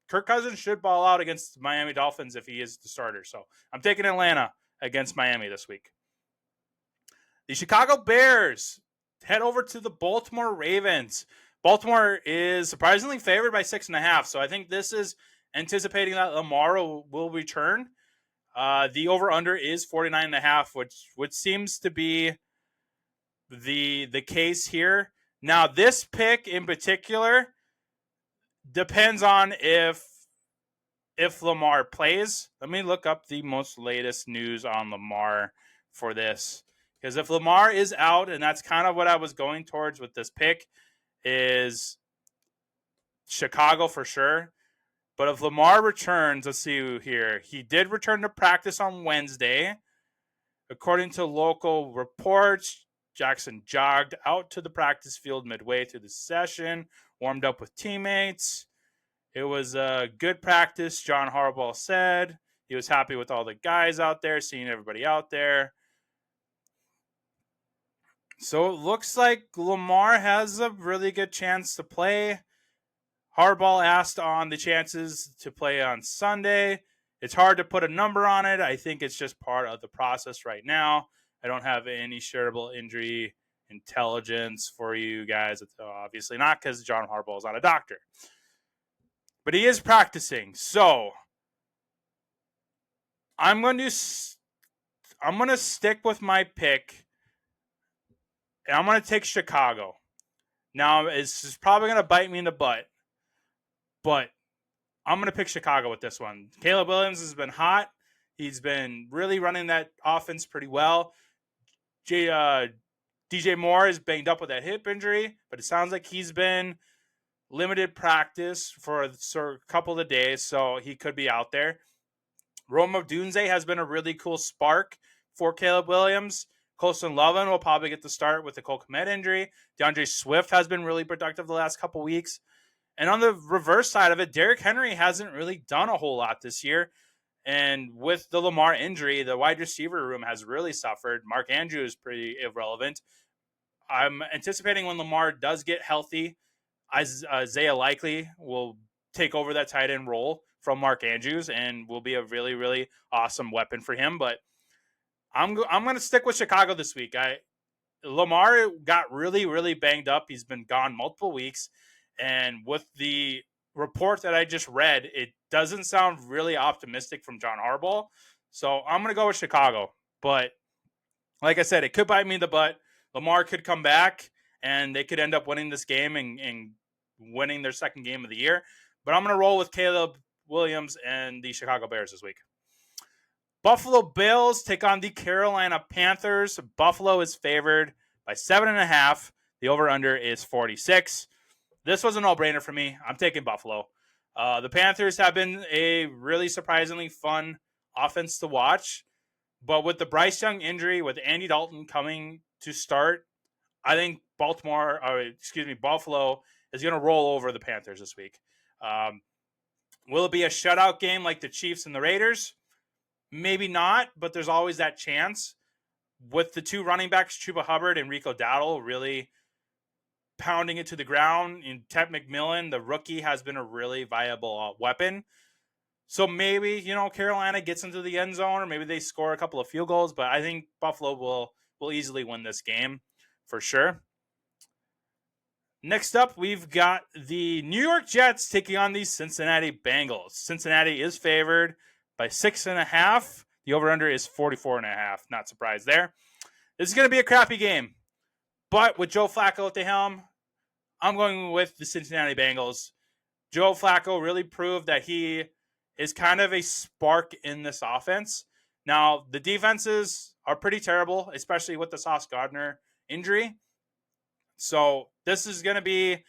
A: Kirk Cousins should ball out against the Miami Dolphins if he is the starter. So I'm taking Atlanta against Miami this week. The Chicago Bears head over to the Baltimore Ravens. Baltimore is surprisingly favored by 6.5. So I think this is anticipating that Lamar will return. The over-under is 49.5, which seems to be the case here. Now, this pick in particular depends on if Lamar plays. Let me look up the most latest news on Lamar for this. Because if Lamar is out, and that's kind of what I was going towards with this pick, is Chicago for sure. But if Lamar returns, let's see here. He did return to practice on Wednesday. According to local reports, Jackson jogged out to the practice field midway through the session, warmed up with teammates. It was a good practice, John Harbaugh said. He was happy with all the guys out there, seeing everybody out there. So it looks like Lamar has a really good chance to play. Harbaugh asked on the chances to play on Sunday. It's hard to put a number on it. I think it's just part of the process right now. I don't have any shareable injury intelligence for you guys. It's obviously not, because John Harbaugh is not a doctor. But he is practicing. So I'm going to stick with my pick, and I'm going to take Chicago. Now, it's probably going to bite me in the butt, but I'm going to pick Chicago with this one. Caleb Williams has been hot. He's been really running that offense pretty well. DJ Moore is banged up with that hip injury, but it sounds like he's been limited practice for a couple of days, so he could be out there. Rome Odunze has been a really cool spark for Caleb Williams. Colston Loveland will probably get the start with the Cole Kmet injury. DeAndre Swift has been really productive the last couple weeks. And on the reverse side of it, Derrick Henry hasn't really done a whole lot this year. And with the Lamar injury, the wide receiver room has really suffered. Mark Andrews is pretty irrelevant. I'm anticipating when Lamar does get healthy, Isaiah Likely will take over that tight end role from Mark Andrews and will be a really, really awesome weapon for him. But I'm going to stick with Chicago this week. Lamar got really, really banged up. He's been gone multiple weeks. And with the report that I just read, it doesn't sound really optimistic from John Harbaugh. So I'm going to go with Chicago. But like I said, it could bite me in the butt. Lamar could come back, and they could end up winning this game and winning their second game of the year. But I'm going to roll with Caleb Williams and the Chicago Bears this week. Buffalo Bills take on the Carolina Panthers. Buffalo is favored by 7.5. The over-under is 46. This was a no-brainer for me. I'm taking Buffalo. The Panthers have been a really surprisingly fun offense to watch. But with the Bryce Young injury, with Andy Dalton coming to start, I think Buffalo is going to roll over the Panthers this week. Will it be a shutout game like the Chiefs and the Raiders? Maybe not, but there's always that chance. With the two running backs, Chuba Hubbard and Rico Dowdle, really pounding it to the ground, and Ted McMillan, the rookie, has been a really viable weapon. So maybe, Carolina gets into the end zone, or maybe they score a couple of field goals, but I think Buffalo will easily win this game for sure. Next up, we've got the New York Jets taking on the Cincinnati Bengals. Cincinnati is favored by 6.5. The over-under is 44.5. Not surprised there. This is going to be a crappy game. But with Joe Flacco at the helm, I'm going with the Cincinnati Bengals. Joe Flacco really proved that he is kind of a spark in this offense. Now, the defenses are pretty terrible, especially with the Sauce Gardner injury. So this is going to be,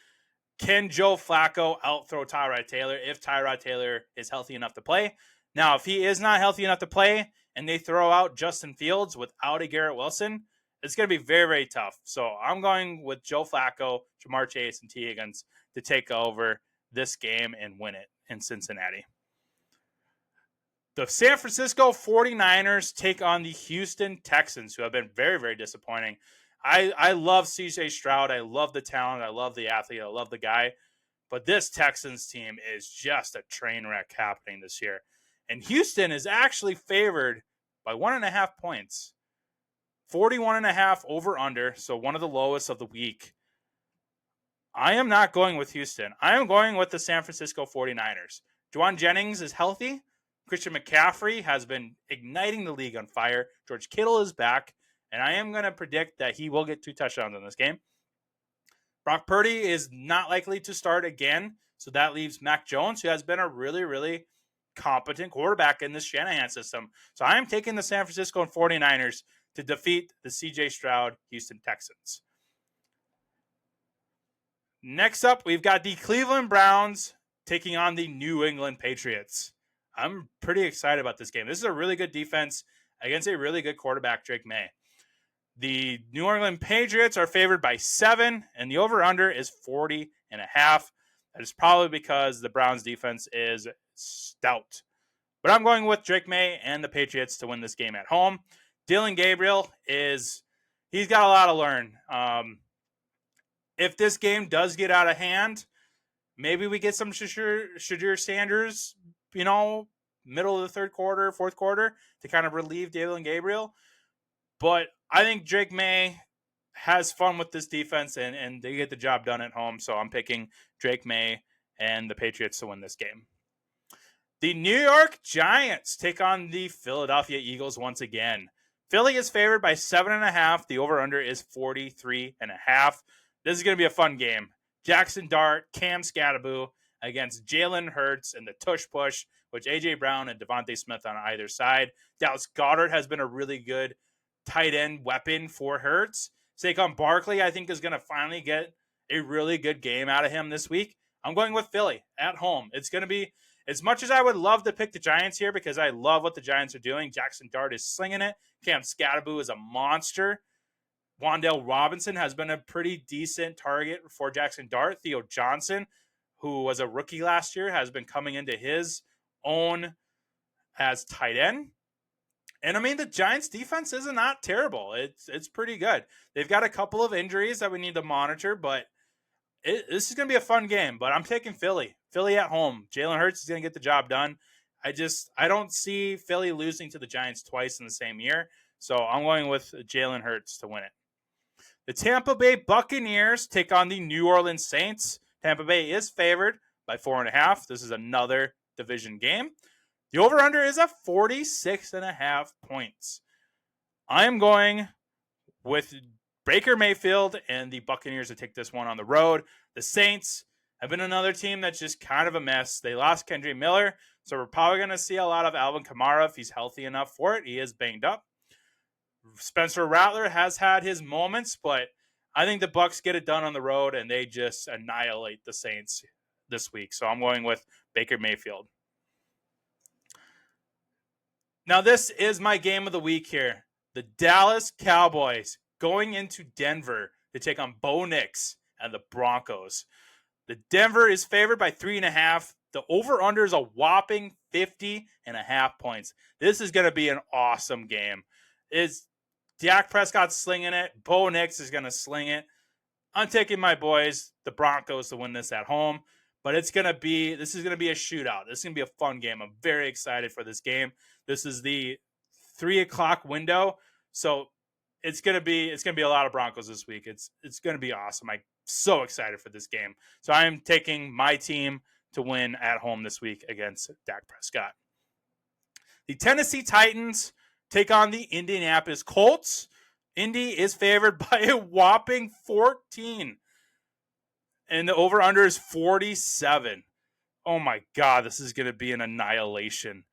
A: can Joe Flacco outthrow Tyrod Taylor if Tyrod Taylor is healthy enough to play? Now, if he is not healthy enough to play and they throw out Justin Fields without a Garrett Wilson, it's going to be very, very tough. So I'm going with Joe Flacco, Jamar Chase, and T. Higgins to take over this game and win it in Cincinnati. The San Francisco 49ers take on the Houston Texans, who have been very, very disappointing. I love CJ Stroud. I love the talent. I love the athlete. I love the guy. But this Texans team is just a train wreck happening this year. And Houston is actually favored by 1.5 points. 41.5 over under, so one of the lowest of the week. I am not going with Houston. I am going with the San Francisco 49ers. Juwan Jennings is healthy. Christian McCaffrey has been igniting the league on fire. George Kittle is back. And I am going to predict that he will get 2 touchdowns in this game. Brock Purdy is not likely to start again. So that leaves Mac Jones, who has been a really, really competent quarterback in this Shanahan system. So I am taking the San Francisco 49ers to defeat the CJ Stroud Houston Texans. Next up, we've got the Cleveland Browns taking on the New England Patriots. I'm pretty excited about this game. This is a really good defense against a really good quarterback, Drake May. The New England Patriots are favored by 7, and the over-under is 40.5. That is probably because the Browns defense is stout. But I'm going with Drake May and the Patriots to win this game at home. Dylan Gabriel he's got a lot to learn. If this game does get out of hand, maybe we get some Shadir Sanders, middle of the third quarter, fourth quarter to kind of relieve Dylan Gabriel. But I think Drake May has fun with this defense, and they get the job done at home. So I'm picking Drake May and the Patriots to win this game. The New York Giants take on the Philadelphia Eagles once again. Philly is favored by 7.5. The over-under is 43.5. This is going to be a fun game. Jackson Dart, Cam Scattaboo against Jalen Hurts and the tush push, which A.J. Brown and Devontae Smith on either side. Dallas Goedert has been a really good tight end weapon for Hurts. Saquon Barkley, I think, is going to finally get a really good game out of him this week. I'm going with Philly at home. It's going to be, as much as I would love to pick the Giants here because I love what the Giants are doing, Jackson Dart is slinging it. Cam Scattaboo is a monster. Wan'Dale Robinson has been a pretty decent target for Jackson Dart. Theo Johnson, who was a rookie last year, has been coming into his own as tight end. And I mean, the Giants defense is not terrible. It's pretty good. They've got a couple of injuries that we need to monitor, but this is going to be a fun game. But I'm taking Philly. Philly at home. Jalen Hurts is going to get the job done. I don't see Philly losing to the Giants twice in the same year. So I'm going with Jalen Hurts to win it. The Tampa Bay Buccaneers take on the New Orleans Saints. Tampa Bay is favored by 4.5. This is another division game. The over-under is at 46.5 points. I am going with Baker Mayfield and the Buccaneers to take this one on the road. The Saints have been another team that's just kind of a mess. They lost Kendre Miller, so we're probably going to see a lot of Alvin Kamara if he's healthy enough for it. He is banged up. Spencer Rattler has had his moments, but I think the Bucs get it done on the road and they just annihilate the Saints this week. So I'm going with Baker Mayfield. Now this is my game of the week here. The Dallas Cowboys going into Denver to take on Bo Nix and the Broncos. The Denver is favored by 3.5. The over-under is a whopping 50.5 points. This is going to be an awesome game. Is Dak Prescott slinging it? Bo Nix is going to sling it. I'm taking my boys, the Broncos, to win this at home. But this is going to be a shootout. This is going to be a fun game. I'm very excited for this game. This is the 3:00 window, so it's going to be a lot of Broncos this week. It's going to be awesome. I'm so excited for this game. So I am taking my team to win at home this week against Dak Prescott. The Tennessee Titans take on the Indianapolis Colts. Indy is favored by a whopping 14. And the over-under is 47. Oh my God, this is going to be an annihilation.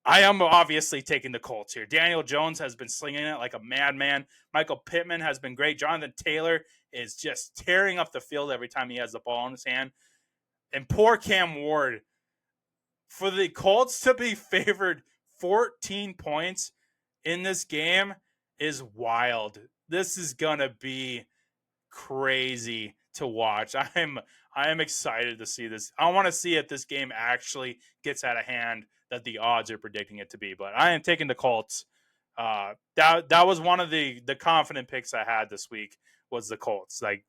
A: I am obviously taking the Colts here. Daniel Jones has been slinging it like a madman. Michael Pittman has been great. Jonathan Taylor is just tearing up the field every time he has the ball in his hand. And poor Cam Ward. For the Colts to be favored 14 points in this game is wild. This is going to be crazy to watch. I am excited to see this. I want to see if this game actually gets out of hand that the odds are predicting it to be. But I am taking the Colts. That was one of the confident picks I had this week was the Colts. Like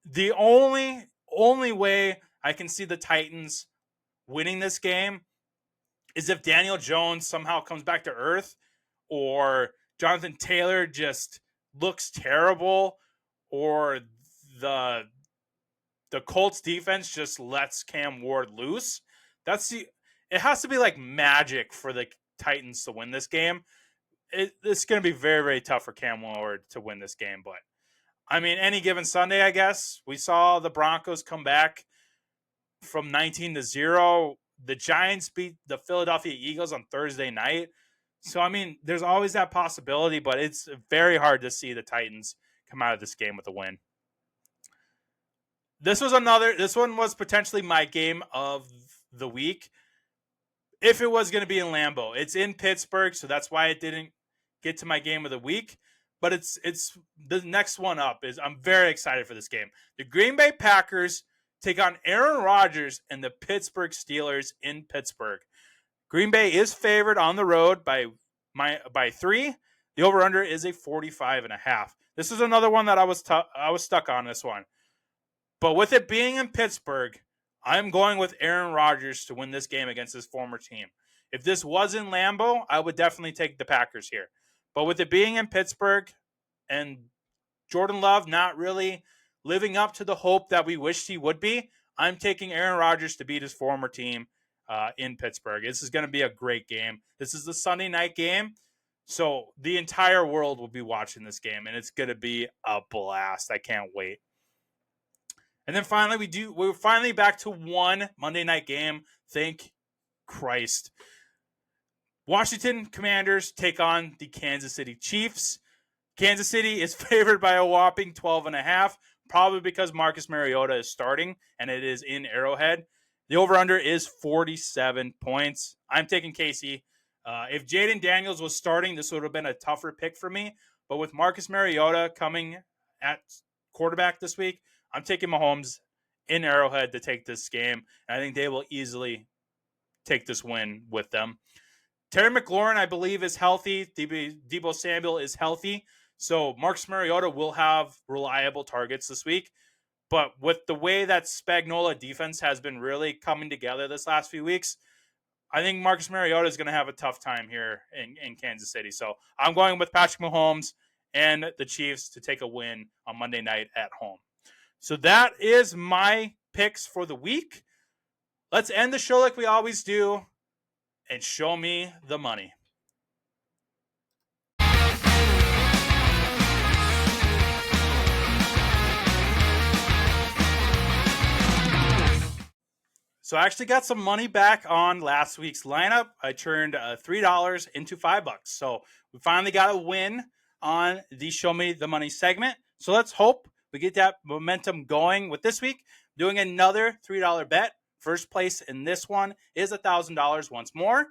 A: the only way I can see the Titans winning this game is if Daniel Jones somehow comes back to earth or Jonathan Taylor just looks terrible or the Colts defense just lets Cam Ward loose. It has to be like magic for the Titans to win this game. It's going to be very, very tough for Cam Ward to win this game. But, I mean, any given Sunday, I guess. We saw the Broncos come back from 19-0. The Giants beat the Philadelphia Eagles on Thursday night. So, I mean, there's always that possibility, but it's very hard to see the Titans come out of this game with a win. This one was potentially my game of the week. If it was going to be in Lambeau. It's in Pittsburgh, so that's why it didn't get to my game of the week. But it's the next one up. I'm very excited for this game. The Green Bay Packers take on Aaron Rodgers and the Pittsburgh Steelers in Pittsburgh. Green Bay is favored on the road by 3. The over-under is a 45.5. This is another one that I was stuck on this one. But with it being in Pittsburgh, I'm going with Aaron Rodgers to win this game against his former team. If this was in Lambeau, I would definitely take the Packers here. But with it being in Pittsburgh and Jordan Love not really living up to the hope that we wished he would be, I'm taking Aaron Rodgers to beat his former team in Pittsburgh. This is going to be a great game. This is the Sunday night game. So the entire world will be watching this game, and it's going to be a blast. I can't wait. And then finally, we're finally back to one Monday night game. Thank Christ. Washington Commanders take on the Kansas City Chiefs. Kansas City is favored by a whopping 12.5, probably because Marcus Mariota is starting, and it is in Arrowhead. The over-under is 47 points. I'm taking KC. If Jaden Daniels was starting, this would have been a tougher pick for me. But with Marcus Mariota coming at quarterback this week, I'm taking Mahomes in Arrowhead to take this game. And I think they will easily take this win with them. Terry McLaurin, I believe, is healthy. Deebo Samuel is healthy. So Marcus Mariota will have reliable targets this week. But with the way that Spagnuolo defense has been really coming together this last few weeks, I think Marcus Mariota is going to have a tough time here in Kansas City. So I'm going with Patrick Mahomes and the Chiefs to take a win on Monday night at home. So that is my picks for the week. Let's end the show like we always do and show me the money. So I actually got some money back on last week's lineup. I turned $3 into $5. So we finally got a win on the Show Me the Money segment. So let's hope we get that momentum going with this week. Doing another $3 bet. First place in this one is $1,000 once more.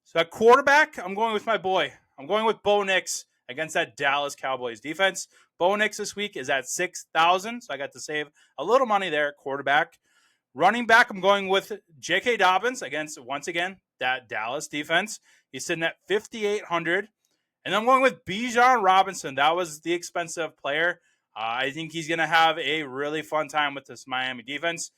A: So at quarterback, I'm going with my boy. I'm going with Bo Nix against that Dallas Cowboys defense. Bo Nix this week is at $6,000. So I got to save a little money there at quarterback. Running back, I'm going with J.K. Dobbins against, once again, that Dallas defense. He's sitting at $5,800. And I'm going with Bijan Robinson. That was the expensive player. I think he's going to have a really fun time with this Miami defense.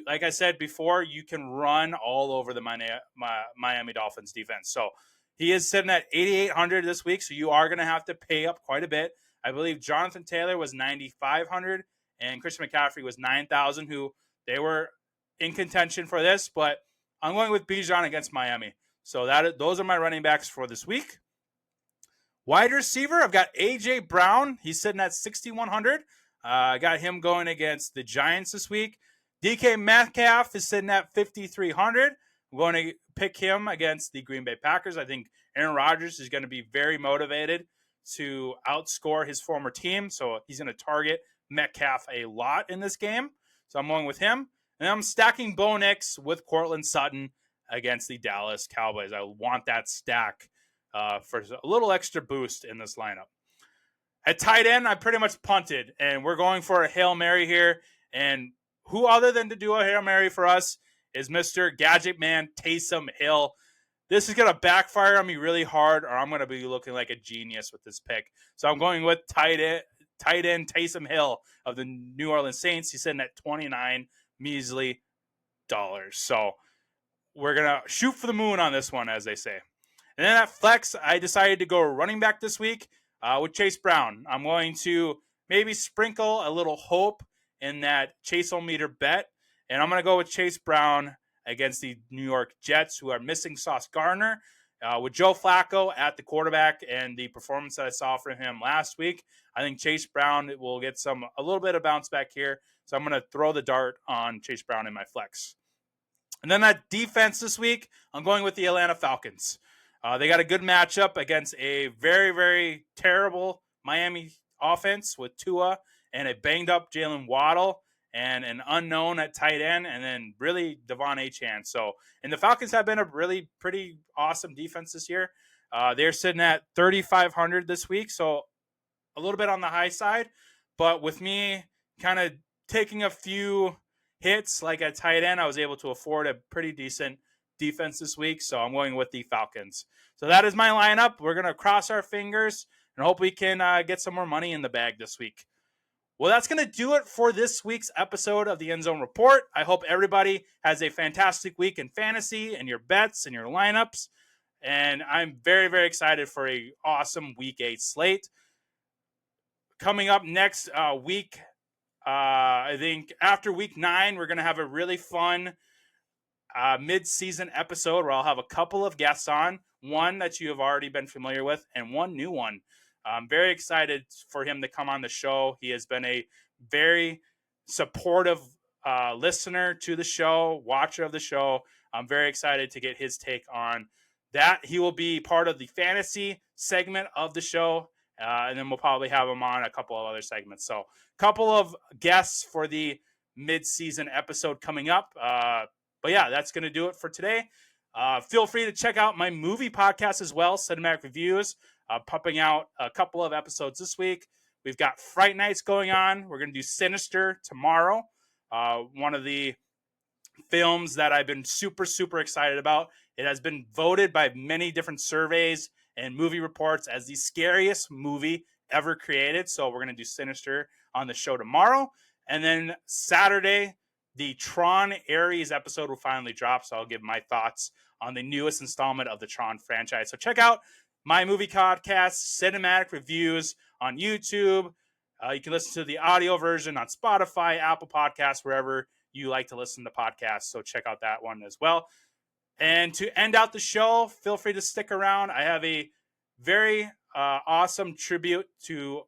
A: Like I said before, you can run all over the Miami Dolphins defense. So he is sitting at $8,800 this week, so you are going to have to pay up quite a bit. I believe Jonathan Taylor was $9,500 and Christian McCaffrey was $9,000, who they were in contention for this, but I'm going with Bijan against Miami. So those are my running backs for this week. Wide receiver, I've got A.J. Brown. He's sitting at $6,100. I got him going against the Giants this week. DK Metcalf is sitting at $5,300. I'm going to pick him against the Green Bay Packers. I think Aaron Rodgers is going to be very motivated to outscore his former team, so he's going to target Metcalf a lot in this game. So I'm going with him. And I'm stacking Bo Nix with Courtland Sutton against the Dallas Cowboys. I want that stack for a little extra boost in this lineup. At tight end, I pretty much punted, and we're going for a Hail Mary here. And who other than to do a Hail Mary for us is Mr. Gadget Man Taysom Hill. This is going to backfire on me really hard, or I'm going to be looking like a genius with this pick. So I'm going with tight end Taysom Hill of the New Orleans Saints. He's sitting at $29 measly. So we're going to shoot for the moon on this one, as they say. And then at flex, I decided to go running back this week with Chase Brown. I'm going to maybe sprinkle a little hope in that Chase-o-meter bet. And I'm going to go with Chase Brown against the New York Jets, who are missing Sauce Gardner. With Joe Flacco at the quarterback and the performance that I saw from him last week, I think Chase Brown will get a little bit of bounce back here. So I'm going to throw the dart on Chase Brown in my flex. And then that defense this week, I'm going with the Atlanta Falcons. They got a good matchup against a very, very terrible Miami offense with Tua and a banged-up Jalen Waddle and an unknown at tight end, and then really Devon Achane. So, and the Falcons have been a really pretty awesome defense this year. They're sitting at $3,500 this week, so a little bit on the high side. But with me kind of taking a few hits, like at tight end, I was able to afford a pretty decent defense this week, so I'm going with the Falcons. So that is my lineup. We're going to cross our fingers and hope we can get some more money in the bag this week. Well, that's going to do it for this week's episode of the End Zone Report. I hope everybody has a fantastic week in fantasy and your bets and your lineups. And I'm very, very excited for a awesome Week 8 slate. coming up next week, I think after week 9, we're going to have a really fun mid-season episode where I'll have a couple of guests on, one that you have already been familiar with and one new one. I'm very excited for him to come on the show. He has been a very supportive listener to the show, watcher of the show. I'm very excited to get his take on that. He will be part of the fantasy segment of the show, and then we'll probably have him on a couple of other segments. So a couple of guests for the mid-season episode coming up. But yeah, that's going to do it for today. Feel free to check out my movie podcast as well, Cinematic Reviews, pumping out a couple of episodes this week. We've got Fright Nights going on. We're going to do Sinister tomorrow. One of the films that I've been super, super excited about. It has been voted by many different surveys and movie reports as the scariest movie ever created. So we're going to do Sinister on the show tomorrow. And then Saturday, the Tron Ares episode will finally drop. So I'll give my thoughts on the newest installment of the Tron franchise. So check out my movie podcast, Cinematic Reviews, on YouTube. You can listen to the audio version on Spotify, Apple Podcasts, wherever you like to listen to podcasts. So check out that one as well. And to end out the show, feel free to stick around. I have a very awesome tribute to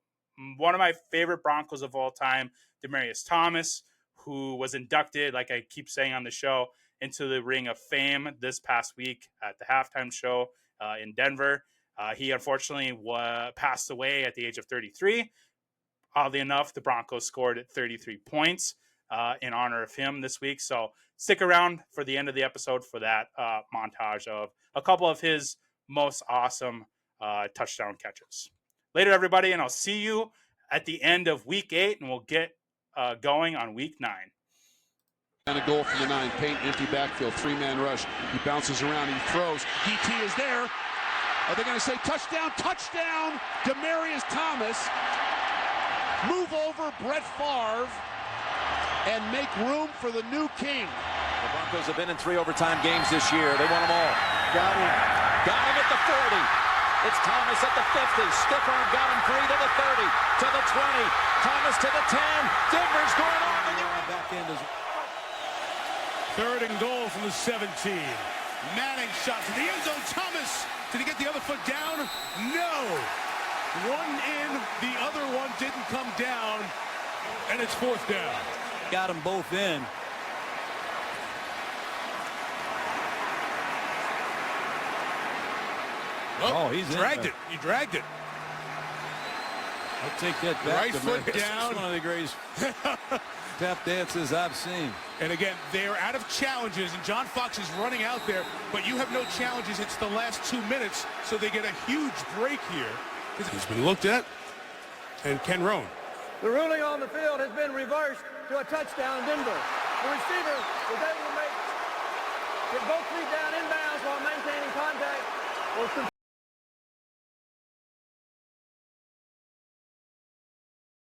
A: one of my favorite Broncos of all time, Demaryius Thomas, who was inducted, like I keep saying on the show, into the Ring of Fame this past week at the halftime show in Denver. He unfortunately passed away at the age of 33. Oddly enough, the Broncos scored 33 points in honor of him this week. So stick around for the end of the episode for that montage of a couple of his most awesome touchdown catches. Later, everybody, and I'll see you at the end of week 8, and we'll get going on week 9.
B: And a goal from the 9, paint, empty backfield, 3-man rush. He bounces around, he throws. DT is there. Are they going to say touchdown? Touchdown! Demaryius Thomas. Move over Brett Favre and make room for the new king.
C: The Broncos have been in 3 overtime games this year. They won them all. Got him at the 40. It's Thomas at the 50. Stiff arm got him free to the 30, to the 20. Thomas to the 10. Denver's going on. Back end is
D: 3rd and goal from the 17. Manning shot to the end zone. Thomas, did he get the other foot down? No. One in, the other one didn't come down, and it's 4th down.
C: Got them both in.
D: Oh, he's dragged it. He dragged it.
E: I'll take that back.
D: Right foot down.
E: It's one of the greatest tap dances I've seen.
D: And again, they're out of challenges, and John Fox is running out there, but you have no challenges. It's the last 2 minutes, so they get a huge break here. He's been looked at, and Ken Roan.
F: The ruling on the field has been reversed to a touchdown, Denver. The receiver was able to get both feet down inbounds while maintaining contact.